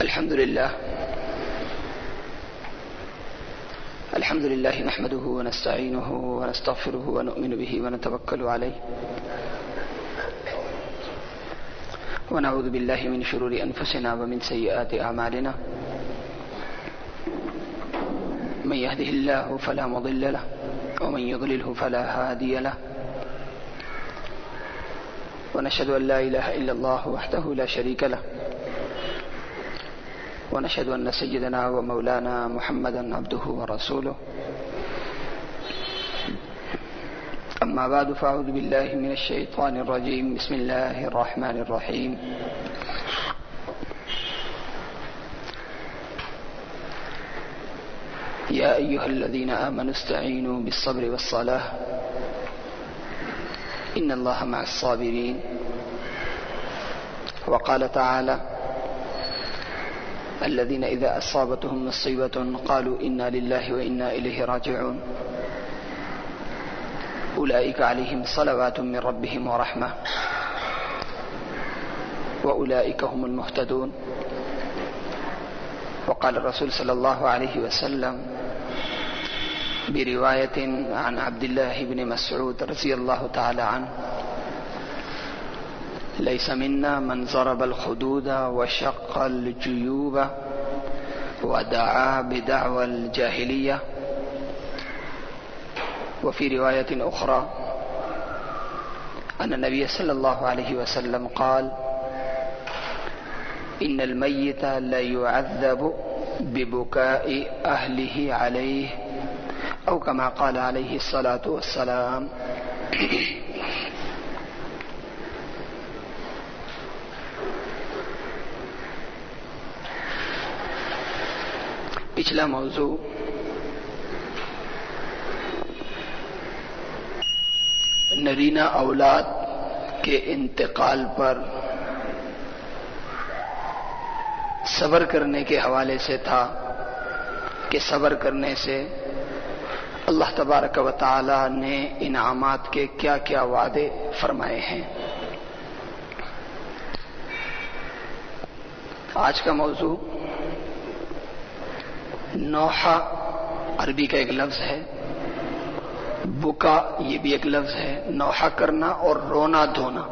الحمد لله نحمده ونستعينه ونستغفره ونؤمن به ونتوكل عليه ونعوذ بالله من شرور أنفسنا ومن سيئات أعمالنا من يهده الله فلا مضل له ومن يضلله فلا هادي له ونشهد أن لا إله إلا الله وحده لا شريك له ونشهد أن سيدنا ومولانا محمدا عبده ورسوله أما بعد فأعوذ بالله من الشيطان الرجيم بسم الله الرحمن الرحيم يا أيها الذين آمنوا استعينوا بالصبر والصلاة إن الله مع الصابرين وقال تعالى الذين إذا أصابتهم مصيبة قالوا إنا لله وإنا إليه راجعون أولئك عليهم صلوات من ربهم ورحمة وأولئك هم المهتدون وقال الرسول صلى الله عليه وسلم برواية عن عبد الله بن مسعود رضي الله تعالى عنه ليس منا من ضرب الخدود وشق الجيوب ودعا بدعوى الجاهلية وفي رواية أخرى أن النبي صلى الله عليه وسلم قال إن الميت لا يعذب ببكاء أهله عليه أو كما قال عليه الصلاة والسلام پچھلا موضوع نرینہ اولاد کے انتقال پر صبر کرنے کے حوالے سے تھا کہ صبر کرنے سے اللہ تبارک و تعالی نے انعامات کے کیا کیا وعدے فرمائے ہیں۔ آج کا موضوع نوحہ عربی کا ایک لفظ ہے، بکا یہ بھی ایک لفظ ہے، نوحہ کرنا اور رونا دھونا۔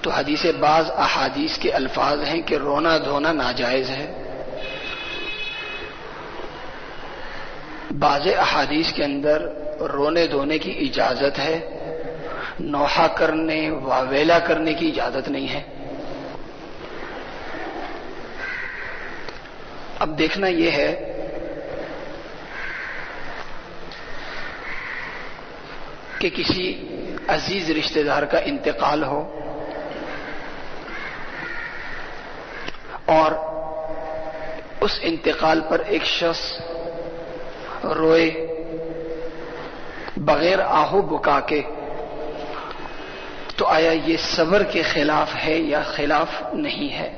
تو حدیث بعض احادیث کے الفاظ ہیں کہ رونا دھونا ناجائز ہے، بعض احادیث کے اندر رونے دھونے کی اجازت ہے، نوحہ کرنے واویلا کرنے کی اجازت نہیں ہے۔ اب دیکھنا یہ ہے کہ کسی عزیز رشتہ دار کا انتقال ہو اور اس انتقال پر ایک شخص روئے بغیر آہو بکا کے، تو آیا یہ صبر کے خلاف ہے یا خلاف نہیں ہے؟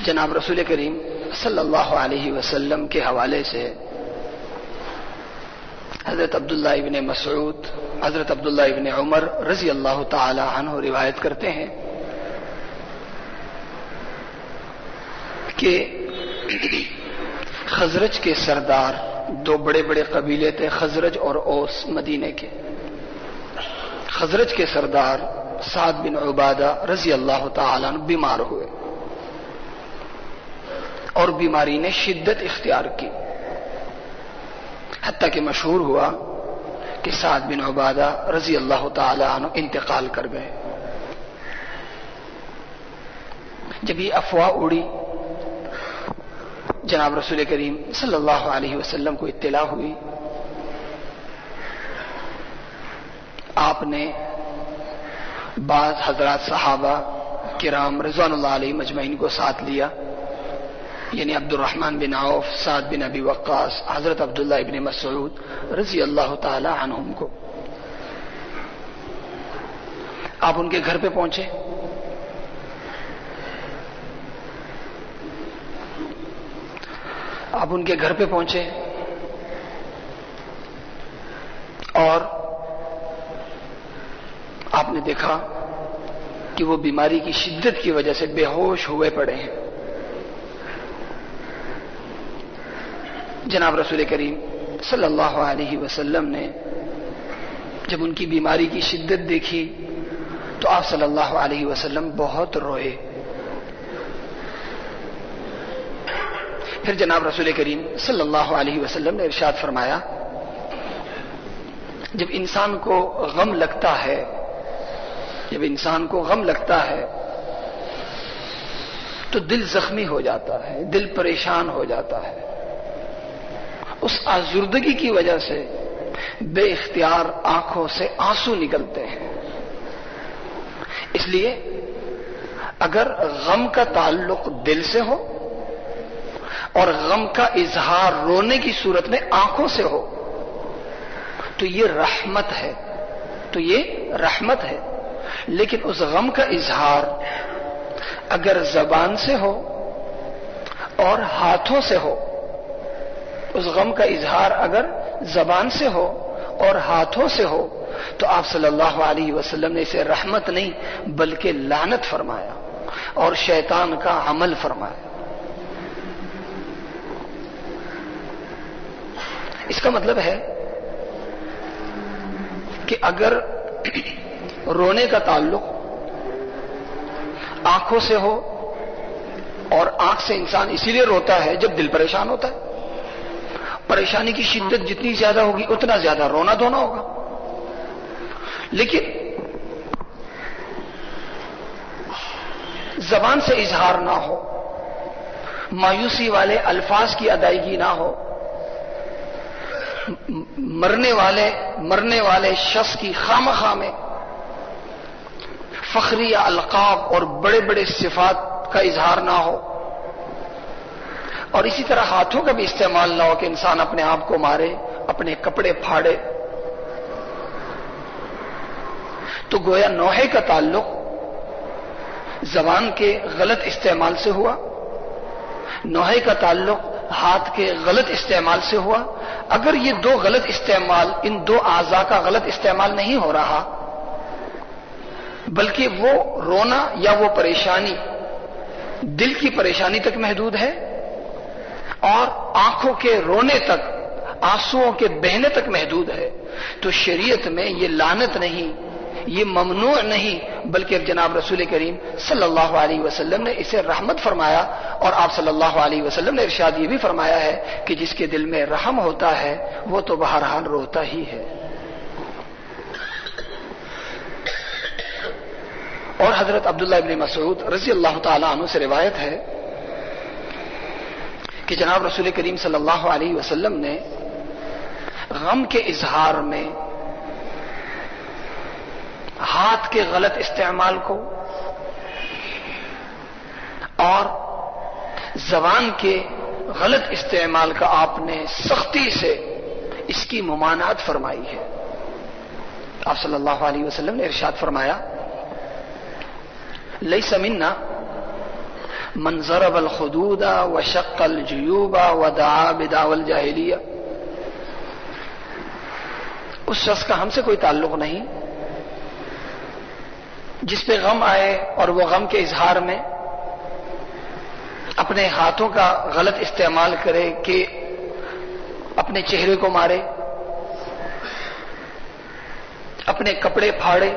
جناب رسول کریم صلی اللہ علیہ وسلم کے حوالے سے حضرت عبداللہ ابن مسعود، حضرت عبداللہ ابن عمر رضی اللہ تعالی عنہ روایت کرتے ہیں کہ خزرج کے سردار، دو بڑے بڑے قبیلے تھے، خزرج اور اوس، مدینے کے۔ خزرج کے سردار سعد بن عبادہ رضی اللہ تعالی عنہ بیمار ہوئے اور بیماری نے شدت اختیار کی، حتیٰ کہ مشہور ہوا کہ سعد بن عبادہ رضی اللہ تعالی عنہ انتقال کر گئے۔ جب یہ افواہ اڑی، جناب رسول کریم صلی اللہ علیہ وسلم کو اطلاع ہوئی، آپ نے بعض حضرات صحابہ کرام رضوان اللہ علیہ مجمعین کو ساتھ لیا، یعنی عبد الرحمن بن عوف، سعد بن ابی وقاص، حضرت عبداللہ ابن مسعود رضی اللہ تعالی عنہم کو۔ آپ ان کے گھر پہ پہنچے، اب ان کے گھر پہ پہنچے اور آپ نے دیکھا کہ وہ بیماری کی شدت کی وجہ سے بے ہوش ہوئے پڑے ہیں. جناب رسول کریم صلی اللہ علیہ وسلم نے جب ان کی بیماری کی شدت دیکھی تو آپ صلی اللہ علیہ وسلم بہت روئے. پھر جناب رسول کریم صلی اللہ علیہ وسلم نے ارشاد فرمایا جب انسان کو غم لگتا ہے تو دل زخمی ہو جاتا ہے, دل پریشان ہو جاتا ہے. اس آزردگی کی وجہ سے بے اختیار آنکھوں سے آنسو نکلتے ہیں. اس لیے اگر غم کا تعلق دل سے ہو اور غم کا اظہار رونے کی صورت میں آنکھوں سے ہو تو یہ رحمت ہے. لیکن اس غم کا اظہار اگر زبان سے ہو اور ہاتھوں سے ہو, اس غم کا اظہار اگر زبان سے ہو اور ہاتھوں سے ہو تو آپ صلی اللہ علیہ وسلم نے اسے رحمت نہیں بلکہ لعنت فرمایا اور شیطان کا عمل فرمایا. اس کا مطلب ہے کہ اگر رونے کا تعلق آنکھوں سے ہو, اور آنکھ سے انسان اسی لیے روتا ہے جب دل پریشان ہوتا ہے, پریشانی کی شدت جتنی زیادہ ہوگی اتنا زیادہ رونا دھونا ہوگا. لیکن زبان سے اظہار نہ ہو, مایوسی والے الفاظ کی ادائیگی نہ ہو, مرنے والے شخص کی خامخواہ میں فخری یا القاب اور بڑے بڑے صفات کا اظہار نہ ہو, اور اسی طرح ہاتھوں کا بھی استعمال نہ ہو کہ انسان اپنے آپ کو مارے, اپنے کپڑے پھاڑے. تو گویا نوحے کا تعلق زبان کے غلط استعمال سے ہوا, نوحے کا تعلق ہاتھ کے غلط استعمال سے ہوا. اگر یہ دو غلط استعمال, ان دو اعضاء کا غلط استعمال نہیں ہو رہا بلکہ وہ رونا یا وہ پریشانی دل کی پریشانی تک محدود ہے اور آنکھوں کے رونے تک, آنسوؤں کے بہنے تک محدود ہے, تو شریعت میں یہ لعنت نہیں, یہ ممنوع نہیں, بلکہ جناب رسول کریم صلی اللہ علیہ وسلم نے اسے رحمت فرمایا. اور آپ صلی اللہ علیہ وسلم نے ارشاد یہ بھی فرمایا ہے کہ جس کے دل میں رحم ہوتا ہے وہ تو بہرحال روتا ہی ہے. اور حضرت عبداللہ ابن مسعود رضی اللہ تعالی عنہ سے روایت ہے کہ جناب رسول کریم صلی اللہ علیہ وسلم نے غم کے اظہار میں ہاتھ کے غلط استعمال کو اور زبان کے غلط استعمال کا آپ نے سختی سے اس کی ممانعت فرمائی ہے. آپ صلی اللہ علیہ وسلم نے ارشاد فرمایا لیس منا من ضرب الخدود وشق الجیوب ودعا بدعوى الجاہلیہ, اس شخص کا ہم سے کوئی تعلق نہیں جس پہ غم آئے اور وہ غم کے اظہار میں اپنے ہاتھوں کا غلط استعمال کرے کہ اپنے چہرے کو مارے, اپنے کپڑے پھاڑے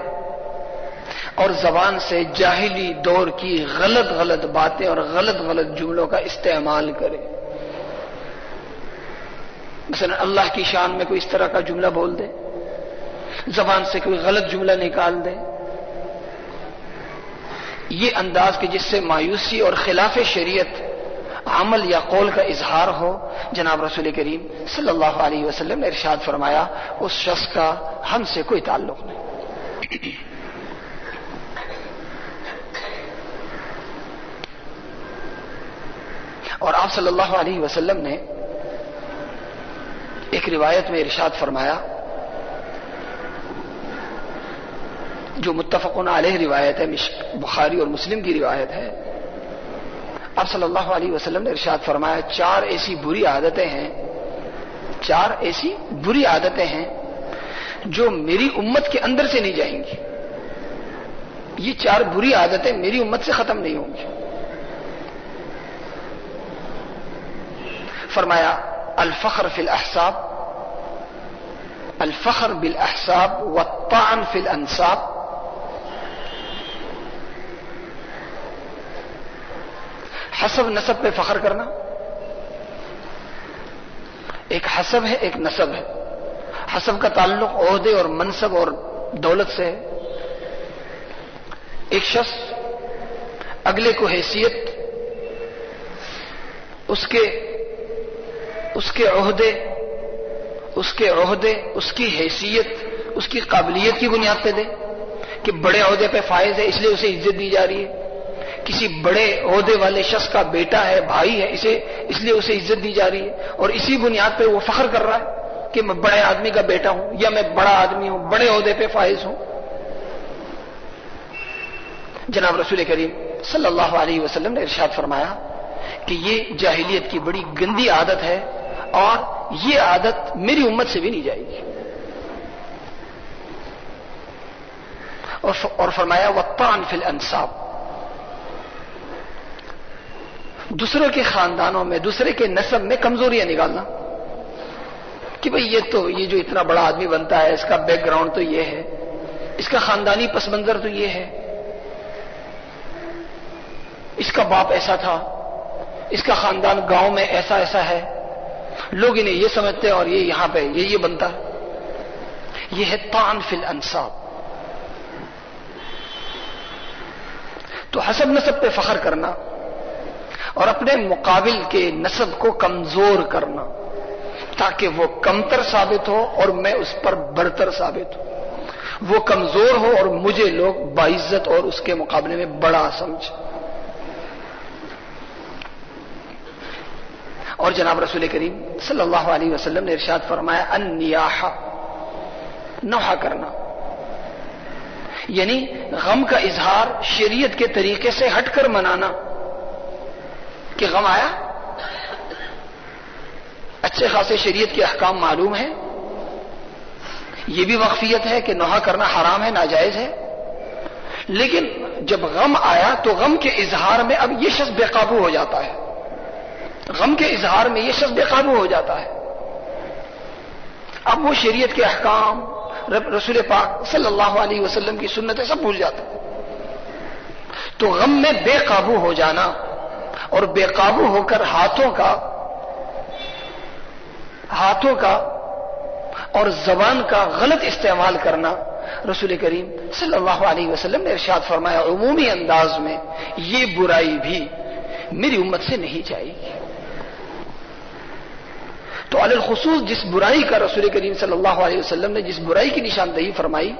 اور زبان سے جاہلی دور کی غلط باتیں اور غلط جملوں کا استعمال کرے. مثلا اللہ کی شان میں کوئی اس طرح کا جملہ بول دے, زبان سے کوئی غلط جملہ نکال دے. یہ انداز کہ جس سے مایوسی اور خلاف شریعت عمل یا قول کا اظہار ہو, جناب رسول کریم صلی اللہ علیہ وسلم نے ارشاد فرمایا اس شخص کا ہم سے کوئی تعلق نہیں. اور آپ صلی اللہ علیہ وسلم نے ایک روایت میں ارشاد فرمایا جو متفقن علیہ روایت ہے, بخاری اور مسلم کی روایت ہے. آپ صلی اللہ علیہ وسلم نے ارشاد فرمایا 4 ایسی بری عادتیں ہیں جو میری امت کے اندر سے نہیں جائیں گی. یہ 4 بری عادتیں میری امت سے ختم نہیں ہوں گی. فرمایا الفخر فی بالاحساب والطعن فی الانساب. حسب نسب پہ فخر کرنا. ایک حسب ہے، ایک نسب ہے. حسب کا تعلق عہدے اور منصب اور دولت سے ہے. ایک شخص اگلے کو حیثیت، اس کے عہدے، اس کی حیثیت، اس کی قابلیت کی بنیاد پہ دے کہ بڑے عہدے پہ فائز ہے اس لیے اسے عزت دی جا رہی ہے. کسی بڑے عہدے والے شخص کا بیٹا ہے، بھائی ہے، اس لیے اسے عزت دی جا رہی ہے، اور اسی بنیاد پہ وہ فخر کر رہا ہے کہ میں بڑے آدمی کا بیٹا ہوں، یا میں بڑا آدمی ہوں، بڑے عہدے پہ فائز ہوں. جناب رسول کریم صلی اللہ علیہ وسلم نے ارشاد فرمایا کہ یہ جاہلیت کی بڑی گندی عادت ہے، اور یہ عادت میری امت سے بھی نہیں جائے گی. اور فرمایا والطعن فی الانساب. دوسروں کے خاندانوں میں، دوسرے کے نسب میں کمزوریاں نکالنا کہ بھئی یہ جو اتنا بڑا آدمی بنتا ہے، اس کا بیک گراؤنڈ تو یہ ہے، اس کا خاندانی پس منظر تو یہ ہے، اس کا باپ ایسا تھا، اس کا خاندان گاؤں میں ایسا ہے، لوگ انہیں یہ سمجھتے ہیں اور یہ یہاں پہ یہ بنتا ہے. یہ ہے طعن فی الانساب. تو حسب نسب پہ فخر کرنا اور اپنے مقابل کے نسب کو کمزور کرنا تاکہ وہ کمتر ثابت ہو اور میں اس پر برتر ثابت ہوں، وہ کمزور ہو اور مجھے لوگ باعزت اور اس کے مقابلے میں بڑا سمجھ. اور جناب رسول کریم صلی اللہ علیہ وسلم نے ارشاد فرمایا النیاحہ، نوحہ کرنا، یعنی غم کا اظہار شریعت کے طریقے سے ہٹ کر منانا. کہ غم آیا، اچھے خاصے شریعت کے احکام معلوم ہیں، یہ بھی واقفیت ہے کہ نوحہ کرنا حرام ہے، ناجائز ہے، لیکن جب غم آیا تو غم کے اظہار میں اب یہ شخص بے قابو ہو جاتا ہے. غم کے اظہار میں یہ شخص بے قابو ہو جاتا ہے. اب وہ شریعت کے احکام، رسول پاک صلی اللہ علیہ وسلم کی سنتیں سب بھول جاتا ہے. تو غم میں بے قابو ہو جانا اور بے قابو ہو کر ہاتھوں کا اور زبان کا غلط استعمال کرنا، رسول کریم صلی اللہ علیہ وسلم نے ارشاد فرمایا عمومی انداز میں یہ برائی بھی میری امت سے نہیں جائے گی. تو علی الخصوص جس برائی کا رسول کریم صلی اللہ علیہ وسلم نے جس برائی کی نشاندہی فرمائی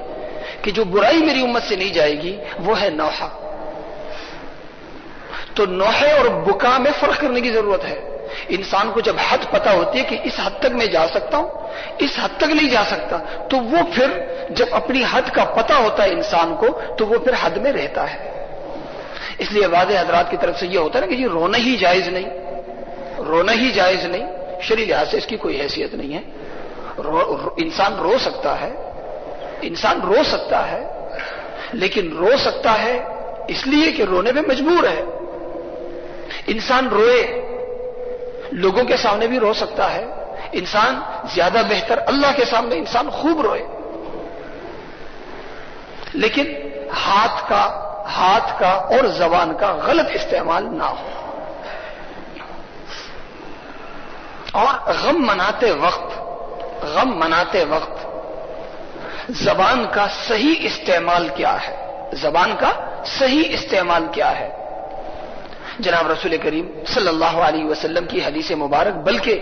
کہ جو برائی میری امت سے نہیں جائے گی وہ ہے نوحہ. تو نوحے اور بکا میں فرق کرنے کی ضرورت ہے. انسان کو جب حد پتہ ہوتی ہے کہ اس حد تک میں جا سکتا ہوں، اس حد تک نہیں جا سکتا، تو وہ پھر جب اپنی حد کا پتہ ہوتا ہے انسان کو تو وہ پھر حد میں رہتا ہے. اس لیے بعض حضرات کی طرف سے یہ ہوتا ہے نا کہ یہ رونا ہی جائز نہیں، شرعی لحاظ سے اس کی کوئی حیثیت نہیں ہے. انسان رو سکتا ہے لیکن رو سکتا ہے اس لیے کہ رونے پہ مجبور ہے. انسان روئے، لوگوں کے سامنے بھی رو سکتا ہے. انسان زیادہ بہتر اللہ کے سامنے انسان خوب روئے، لیکن ہاتھ کا اور زبان کا غلط استعمال نہ ہو. اور غم مناتے وقت زبان کا صحیح استعمال کیا ہے؟ جناب رسول کریم صلی اللہ علیہ وسلم کی حدیث مبارک، بلکہ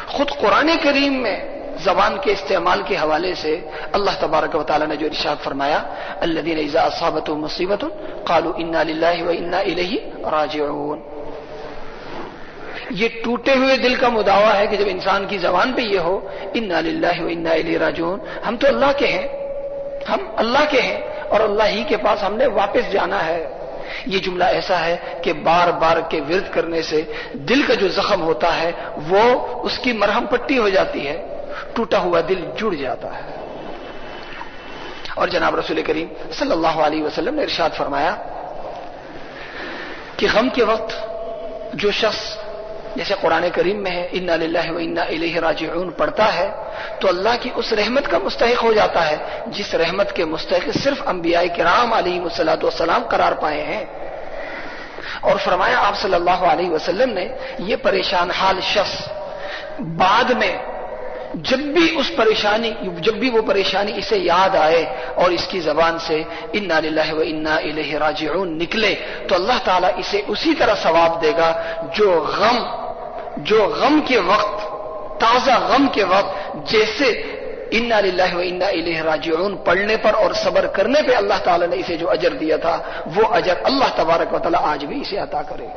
خود قرآن کریم میں زبان کے استعمال کے حوالے سے اللہ تبارک و تعالی نے جو ارشاد فرمایا الذین اذا اصابتهم مصیبۃ قالوا انا للہ وانا الیہ راجعون. یہ ٹوٹے ہوئے دل کا مداوع ہے کہ جب انسان کی زبان پہ یہ ہو انا للہ وانا الیہ راجعون، ہم تو اللہ کے ہیں اور اللہ ہی کے پاس ہم نے واپس جانا ہے. یہ جملہ ایسا ہے کہ بار بار کے ورد کرنے سے دل کا جو زخم ہوتا ہے وہ اس کی مرہم پٹی ہو جاتی ہے، ٹوٹا ہوا دل جڑ جاتا ہے۔ اور جناب رسول کریم صلی اللہ علیہ وسلم نے ارشاد فرمایا کہ غم کے وقت جو شخص جیسے قرآن کریم میں ہے انا للہ و انا الیہ راجعون پڑھتا ہے تو اللہ کی اس رحمت کا مستحق ہو جاتا ہے جس رحمت کے مستحق صرف انبیاء کرام علیہم الصلوۃ والسلام قرار پائے ہیں۔ اور فرمایا آپ صلی اللہ علیہ وسلم نے یہ پریشان حال شخص بعد میں جب بھی وہ پریشانی اسے یاد آئے اور اس کی زبان سے انا للہ و انا الیہ راجعون نکلے تو اللہ تعالیٰ اسے اسی طرح ثواب دے گا جو غم کے وقت، تازہ غم کے وقت جیسے انا للہ و انا الیہ راجعون پڑھنے پر اور صبر کرنے پہ اللہ تعالیٰ نے اسے جو اجر دیا تھا وہ اجر اللہ تبارک و تعالیٰ آج بھی اسے عطا کرے۔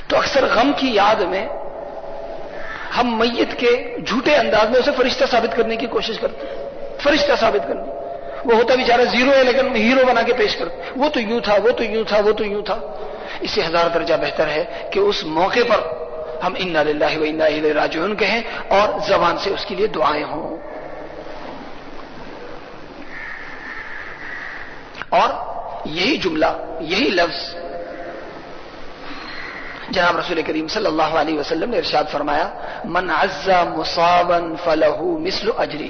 تو اکثر غم کی یاد میں ہم میت کے جھوٹے انداز میں اسے فرشتہ ثابت کرنے کی کوشش کرتے ہیں، فرشتہ ثابت کرنے، وہ ہوتا بیچارہ زیرو ہے لیکن ہیرو بنا کے پیش کرتے، وہ تو یوں تھا، وہ تو یوں تھا، وہ تو یوں تھا۔ اس سے 1000 درجہ بہتر ہے کہ اس موقع پر ہم انا للہ و انا الیہ راجعون کہیں اور زبان سے اس کے لیے دعائیں ہوں۔ اور یہی جملہ، یہی لفظ جناب رسول کریم صلی اللہ علیہ وسلم نے ارشاد فرمایا من عزا مصابا فلہ مثل اجرہ۔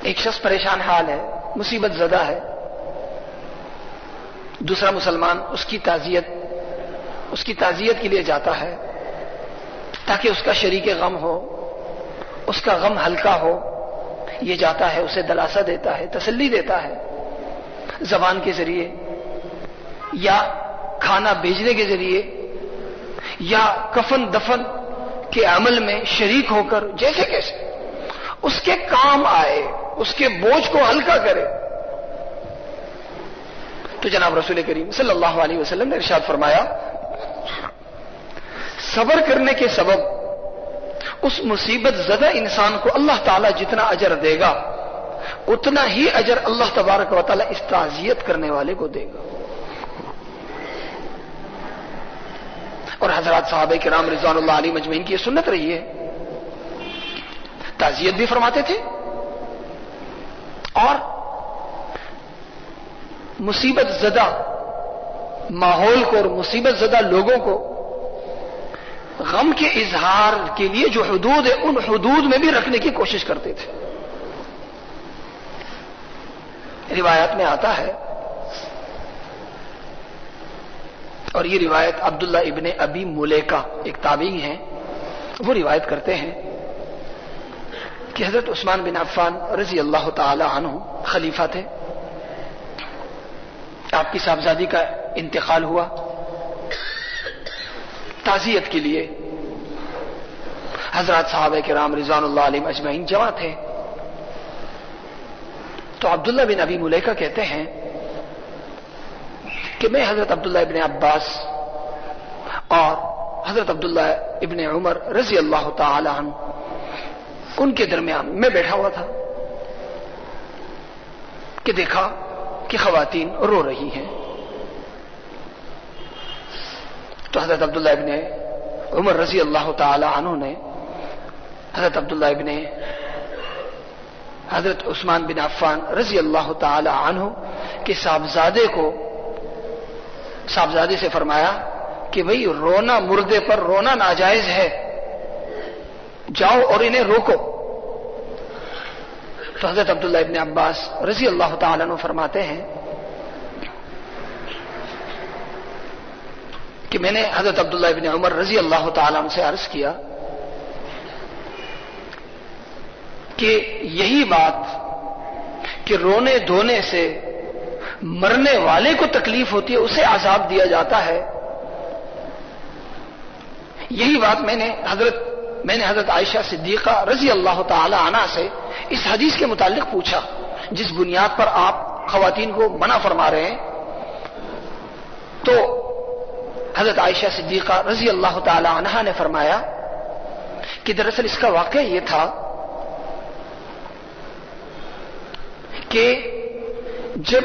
ایک شخص پریشان حال ہے، مصیبت زدہ ہے، دوسرا مسلمان اس کی تعزیت کے لیے جاتا ہے تاکہ اس کا شریک غم ہو، اس کا غم ہلکا ہو، یہ جاتا ہے اسے دلاسا دیتا ہے، تسلی دیتا ہے، زبان کے ذریعے یا کھانا بھیجنے کے ذریعے یا کفن دفن کے عمل میں شریک ہو کر جیسے کیسے اس کے کام آئے، اس کے بوجھ کو ہلکا کرے۔ تو جناب رسول کریم صلی اللہ علیہ وسلم نے ارشاد فرمایا صبر کرنے کے سبب اس مصیبت زدہ انسان کو اللہ تعالیٰ جتنا اجر دے گا اتنا ہی اجر اللہ تبارک و تعالیٰ اس تعزیت کرنے والے کو دے گا۔ اور حضرات صحابہ کرام رضوان اللہ علیہ مجمعین کی یہ سنت رہی ہے، تعزیت بھی فرماتے تھے اور مصیبت زدہ ماحول کو اور مصیبت زدہ لوگوں کو غم کے اظہار کے لیے جو حدود ہے ان حدود میں بھی رکھنے کی کوشش کرتے تھے۔ روایات میں آتا ہے اور یہ روایت عبداللہ ابن ابی ملیکہ ایک تابعی ہیں، وہ روایت کرتے ہیں کہ حضرت عثمان بن عفان رضی اللہ تعالی عنہ خلیفہ تھے، آپ کی صاحبزادی کا انتقال ہوا، تعزیت کے لیے حضرات صحابہ کرام رضوان اللہ علیہم اجمعین جمع تھے۔ تو عبداللہ بن ابی ملیکہ کہتے ہیں کہ میں حضرت عبداللہ ابن عباس اور حضرت عبداللہ ابن عمر رضی اللہ تعالی عنہ ان کے درمیان میں بیٹھا ہوا تھا کہ دیکھا کہ خواتین رو رہی ہیں۔ تو حضرت عبداللہ ابن عمر رضی اللہ تعالی عنہ نے حضرت عثمان بن عفان رضی اللہ تعالی عنہ کے صاحبزادے سے فرمایا کہ بھئی رونا مردے پر رونا ناجائز ہے، جاؤ اور انہیں روکو۔ تو حضرت عبداللہ ابن عباس رضی اللہ تعالی عنہ فرماتے ہیں کہ میں نے حضرت عبداللہ ابن عمر رضی اللہ تعالی عنہ سے عرض کیا کہ یہی بات کہ رونے دھونے سے مرنے والے کو تکلیف ہوتی ہے، اسے عذاب دیا جاتا ہے، یہی بات میں نے حضرت عائشہ صدیقہ رضی اللہ تعالی عنہا سے اس حدیث کے متعلق پوچھا جس بنیاد پر آپ خواتین کو منع فرما رہے ہیں۔ تو حضرت عائشہ صدیقہ رضی اللہ تعالی عنہا نے فرمایا کہ دراصل اس کا واقعہ یہ تھا کہ جب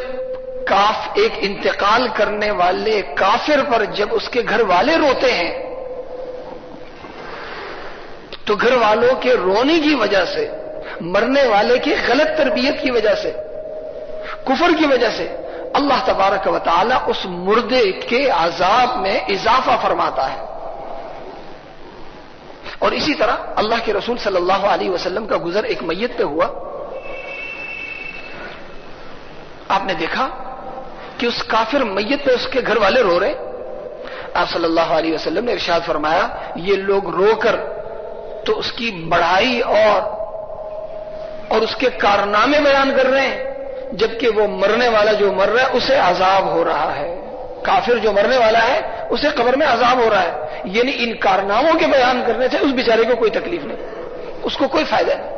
ایک انتقال کرنے والے کافر پر جب اس کے گھر والے روتے ہیں تو گھر والوں کے رونے کی وجہ سے، مرنے والے کی غلط تربیت کی وجہ سے، کفر کی وجہ سے اللہ تبارک و تعالی اس مردے کے عذاب میں اضافہ فرماتا ہے. اور اسی طرح اللہ کے رسول صلی اللہ علیہ وسلم کا گزر ایک میت پہ ہوا. آپ نے دیکھا کہ اس کافر میت پہ اس کے گھر والے رو رہے. آپ صلی اللہ علیہ وسلم نے ارشاد فرمایا یہ لوگ رو کر تو اس کی بڑائی اور اس کے کارنامے بیان کر رہے ہیں، جبکہ وہ مرنے والا جو مر رہا ہے اسے عذاب ہو رہا ہے. کافر جو مرنے والا ہے اسے قبر میں عذاب ہو رہا ہے. یعنی ان کارناموں کے بیان کرنے سے اس بیچارے کو کوئی تکلیف نہیں، اس کو کوئی فائدہ نہیں.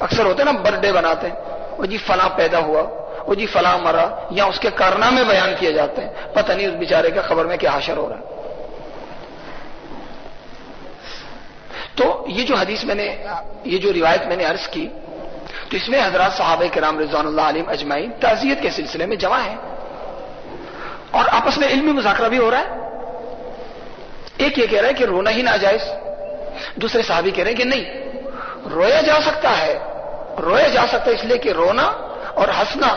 اکثر ہوتے ہیں نا برتھ ڈے بناتے ہیں، وہ جی فلاں پیدا ہوا، وہ جی فلاں مرا، یا اس کے کارنامے بیان کیے جاتے ہیں. پتہ نہیں اس بیچارے کا قبر میں کیا حشر ہو رہا ہے. تو یہ جو حدیث یہ جو روایت میں نے عرض کی، تو اس میں حضرات صحابہ کرام رضوان اللہ علیہم اجمعین تعزیت کے سلسلے میں جمع ہیں اور آپس میں علمی مذاکرہ بھی ہو رہا ہے. ایک یہ کہہ رہا ہے کہ رونا ہی ناجائز، دوسرے صحابی کہہ رہے ہیں کہ نہیں، رویا جا سکتا ہے اس لیے کہ رونا اور ہنسنا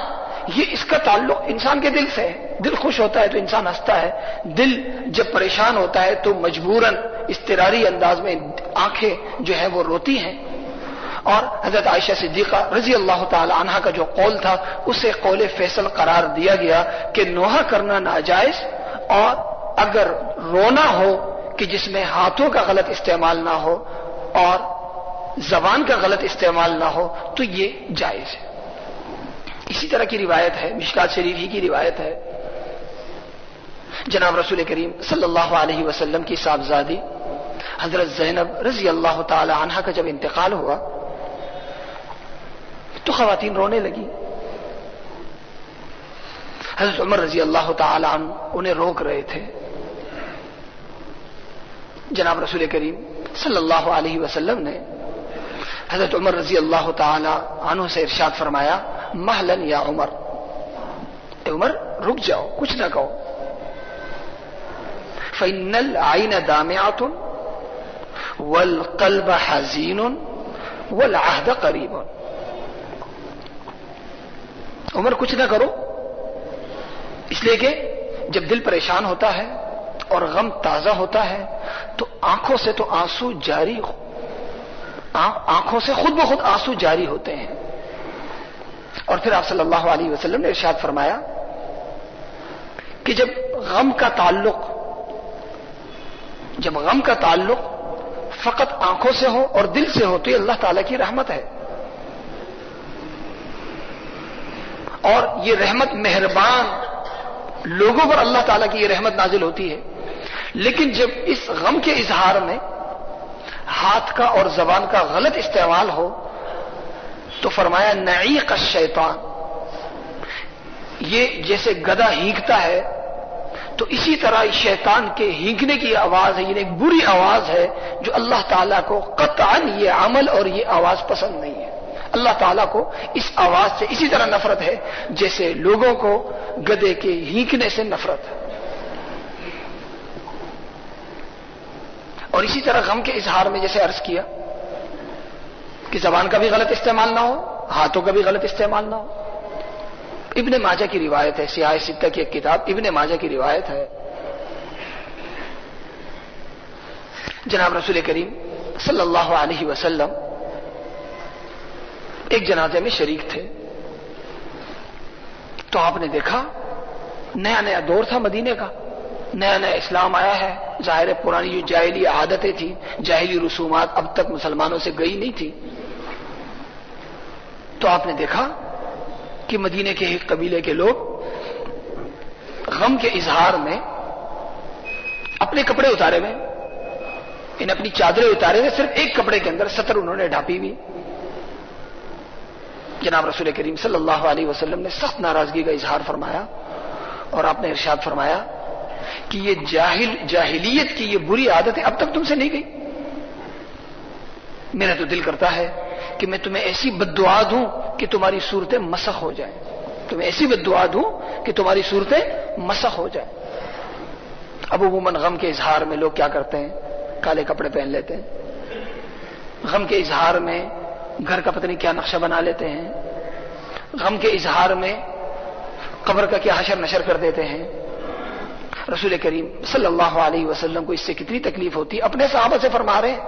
یہ اس کا تعلق انسان کے دل سے ہے. دل خوش ہوتا ہے تو انسان ہنستا ہے، دل جب پریشان ہوتا ہے تو مجبوراً اضطراری انداز میں آنکھیں جو ہیں وہ روتی ہیں. اور حضرت عائشہ صدیقہ رضی اللہ تعالی عنہا کا جو قول تھا اسے قول فیصل قرار دیا گیا کہ نوحہ کرنا ناجائز، اور اگر رونا ہو کہ جس میں ہاتھوں کا غلط استعمال نہ ہو اور زبان کا غلط استعمال نہ ہو تو یہ جائز ہے. اسی طرح کی روایت ہے، مشکات شریف ہی کی روایت ہے، جناب رسول کریم صلی اللہ علیہ وسلم کی صاحبزادی حضرت زینب رضی اللہ تعالی عنہا کا جب انتقال ہوا تو خواتین رونے لگی. حضرت عمر رضی اللہ تعالی عنہ انہیں روک رہے تھے. جناب رسول کریم صلی اللہ علیہ وسلم نے حضرت عمر رضی اللہ تعالی عنہ سے ارشاد فرمایا مہلن یا عمر، اے عمر رک جاؤ، کچھ نہ کہو. فإن العين دامعة والقلب حزين والعهد قريب. عمر کچھ نہ کرو، اس لیے کہ جب دل پریشان ہوتا ہے اور غم تازہ ہوتا ہے تو آنکھوں سے تو آنسو جاری آنکھوں سے خود بخود آنسو جاری ہوتے ہیں. اور پھر آپ صلی اللہ علیہ وسلم نے ارشاد فرمایا کہ جب غم کا تعلق فقط آنکھوں سے ہو اور دل سے ہو تو یہ اللہ تعالی کی رحمت ہے. اور یہ رحمت مہربان لوگوں پر اللہ تعالیٰ کی یہ رحمت نازل ہوتی ہے. لیکن جب اس غم کے اظہار میں ہاتھ کا اور زبان کا غلط استعمال ہو تو فرمایا نعیق الشیطان، یہ جیسے گدھا ہینکتا ہے تو اسی طرح شیطان کے ہینکنے کی آواز ہے، یہ ایک بری آواز ہے جو اللہ تعالیٰ کو قطعاً یہ عمل اور یہ آواز پسند نہیں ہے. اللہ تعالیٰ کو اس آواز سے اسی طرح نفرت ہے جیسے لوگوں کو گدھے کے ہینکنے سے نفرت ہے. اور اسی طرح غم کے اظہار میں جیسے عرض کیا کہ زبان کا بھی غلط استعمال نہ ہو، ہاتھوں کا بھی غلط استعمال نہ ہو. ابن ماجہ کی روایت ہے، سیاہ ستہ کی ایک کتاب ابن ماجہ کی روایت ہے، جناب رسول کریم صلی اللہ علیہ وسلم ایک جنازے میں شریک تھے تو آپ نے دیکھا نیا نیا دور تھا مدینے کا، نیا نیا اسلام آیا ہے. ظاہر ہے پرانی جو جاہلی عادتیں تھیں، جاہلی رسومات اب تک مسلمانوں سے گئی نہیں تھی. تو آپ نے دیکھا کہ مدینے کے ایک قبیلے کے لوگ غم کے اظہار میں اپنے کپڑے اتارے ہوئے، اپنی چادریں اتارے ہوئے، صرف ایک کپڑے کے اندر ستر انہوں نے ڈھانپی ہوئی. جناب رسول کریم صلی اللہ علیہ وسلم نے سخت ناراضگی کا اظہار فرمایا اور آپ نے ارشاد فرمایا کہ یہ جاہلیت کی یہ بری عادتیں اب تک تم سے نہیں گئی. میرا تو دل کرتا ہے کہ میں تمہیں ایسی بد دعا دوں کہ تمہاری صورتیں مسخ ہو جائیں. تمہیں ایسی بد دعا دوں کہ تمہاری صورتیں مسخ ہو جائیں. اب عموماً غم کے اظہار میں لوگ کیا کرتے ہیں؟ کالے کپڑے پہن لیتے ہیں. غم کے اظہار میں گھر کا پتہ نہیں کیا نقشہ بنا لیتے ہیں. غم کے اظہار میں قبر کا کیا حشر نشر کر دیتے ہیں. رسول کریم صلی اللہ علیہ وسلم کو اس سے کتنی تکلیف ہوتی. اپنے صحابہ سے فرما رہے ہیں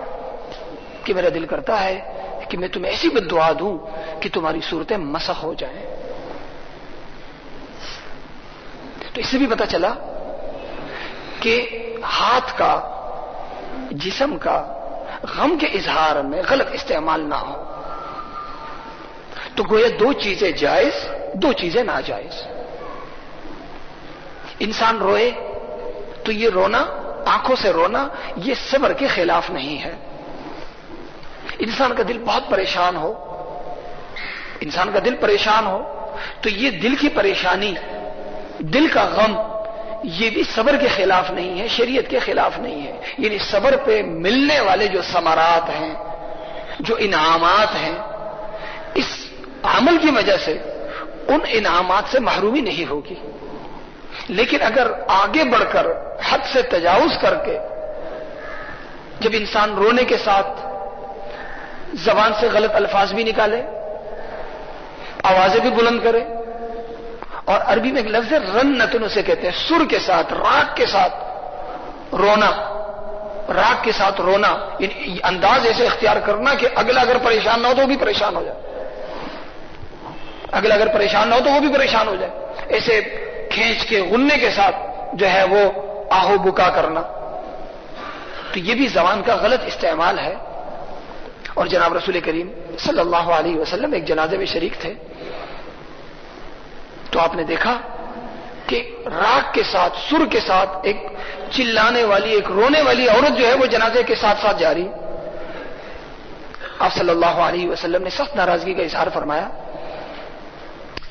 کہ میرا دل کرتا ہے کہ میں تمہیں ایسی بد دعا دوں کہ تمہاری صورتیں مسخ ہو جائیں. تو اس سے بھی پتہ چلا کہ ہاتھ کا، جسم کا غم کے اظہار میں غلط استعمال نہ ہو. تو گویا دو چیزیں جائز، دو چیزیں ناجائز. انسان روئے تو یہ رونا، آنکھوں سے رونا، یہ صبر کے خلاف نہیں ہے. انسان کا دل بہت پریشان ہو، انسان کا دل پریشان ہو تو یہ دل کی پریشانی، دل کا غم، یہ بھی صبر کے خلاف نہیں ہے، شریعت کے خلاف نہیں ہے. یعنی صبر پہ ملنے والے جو ثمرات ہیں، جو انعامات ہیں، اس عمل کی وجہ سے ان انعامات سے محرومی نہیں ہوگی. لیکن اگر آگے بڑھ کر حد سے تجاوز کر کے جب انسان رونے کے ساتھ زبان سے غلط الفاظ بھی نکالے، آوازیں بھی بلند کرے، اور عربی میں ایک لفظ ہے رنتن، اسے کہتے ہیں سر کے ساتھ، راگ کے ساتھ رونا، راگ کے ساتھ رونا، یعنی انداز ایسے اختیار کرنا کہ اگلا اگر پریشان نہ ہو تو وہ بھی پریشان ہو جائے، اگلا اگر پریشان نہ ہو تو وہ بھی پریشان ہو جائے. ایسے کھینچ کے غننے کے ساتھ جو ہے وہ آہو بکا کرنا، تو یہ بھی زبان کا غلط استعمال ہے. اور جناب رسول کریم صلی اللہ علیہ وسلم ایک جنازے میں شریک تھے، تو آپ نے دیکھا کہ راگ کے ساتھ، سر کے ساتھ ایک چلانے والی، ایک رونے والی عورت جو ہے وہ جنازے کے ساتھ ساتھ جاری. آپ صلی اللہ علیہ وسلم نے سخت ناراضگی کا اظہار فرمایا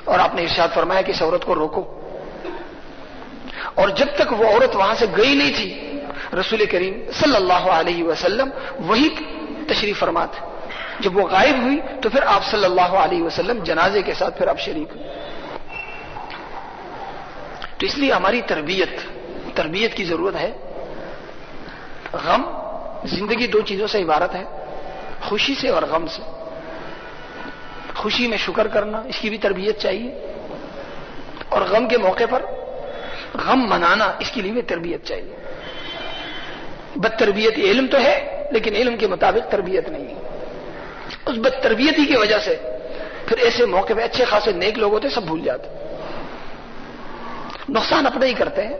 اور آپ نے ارشاد فرمایا کہ اس عورت کو روکو. اور جب تک وہ عورت وہاں سے گئی نہیں تھی، رسول کریم صلی اللہ علیہ وسلم وہی تشریف فرما تھے. جب وہ غائب ہوئی تو پھر آپ صلی اللہ علیہ وسلم جنازے کے ساتھ پھر آپ شریک ہوئے. تو اس لیے ہماری تربیت کی ضرورت ہے. غم، زندگی دو چیزوں سے عبارت ہے، خوشی سے اور غم سے. خوشی میں شکر کرنا، اس کی بھی تربیت چاہیے، اور غم کے موقع پر غم منانا، اس کے لیے بھی تربیت چاہیے. بد تربیت علم تو ہے لیکن علم کے مطابق تربیت نہیں ہے. اس بد تربیتی کی وجہ سے پھر ایسے موقع پہ اچھے خاصے نیک لوگ ہوتے سب بھول جاتے، نقصان اپنا ہی کرتے ہیں.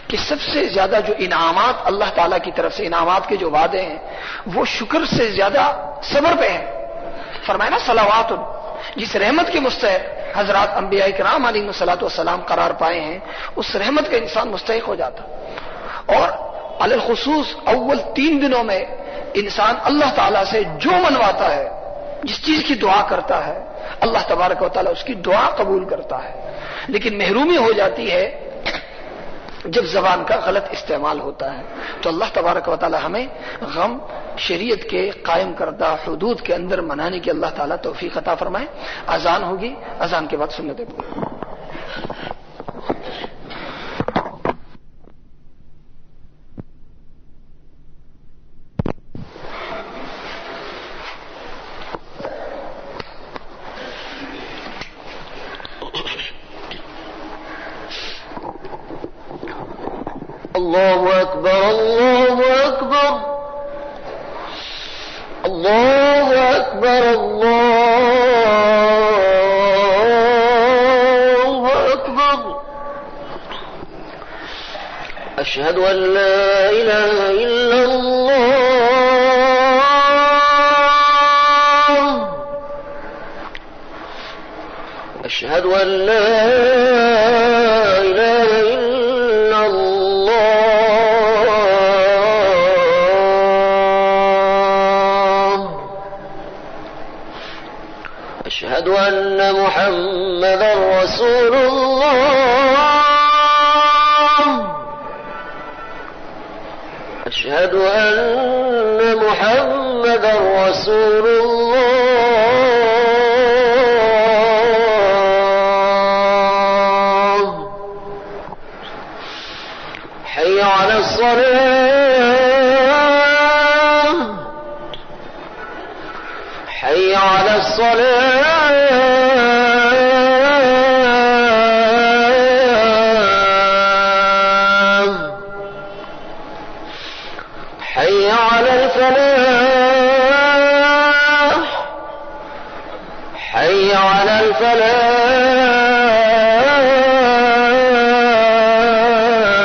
کہ سب سے زیادہ جو انعامات اللہ تعالیٰ کی طرف سے، انعامات کے جو وعدے ہیں، وہ شکر سے زیادہ صبر پہ ہیں. فرمایا نا صلوات، جس رحمت کے مستحق حضرات انبیاء کرام علیہ الصلوۃ والسلام قرار پائے ہیں، اس رحمت کا انسان مستحق ہو جاتا. اور علی الخصوص اول 3 دنوں میں انسان اللہ تعالیٰ سے جو منواتا ہے، جس چیز کی دعا کرتا ہے، اللہ تبارک و تعالیٰ اس کی دعا قبول کرتا ہے. لیکن محرومی ہو جاتی ہے جب زبان کا غلط استعمال ہوتا ہے. تو اللہ تبارک و تعالیٰ ہمیں غم شریعت کے قائم کردہ حدود کے اندر منانے کی اللہ تعالیٰ توفیق عطا فرمائے. اذان ہوگی، اذان کے بعد سنتیں پڑھیں. اللہ اکبر، اللہ اکبر، اللہ اکبر، اللہ اکبر. اشہد ان لا الہ الا اللہ، اشہد ان لا الہ الا اللہ، اشہد ان محمدا رسول اللہ، اشہد ان محمدا رسول اللہ. حي على الصلاة حي على الصلاة حي على الفلاح حي على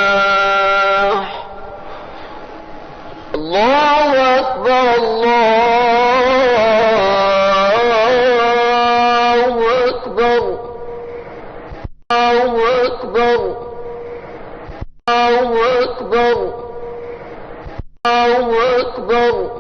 الفلاح الله أكبر الله أكبر الله أكبر الله أكبر الله أكبر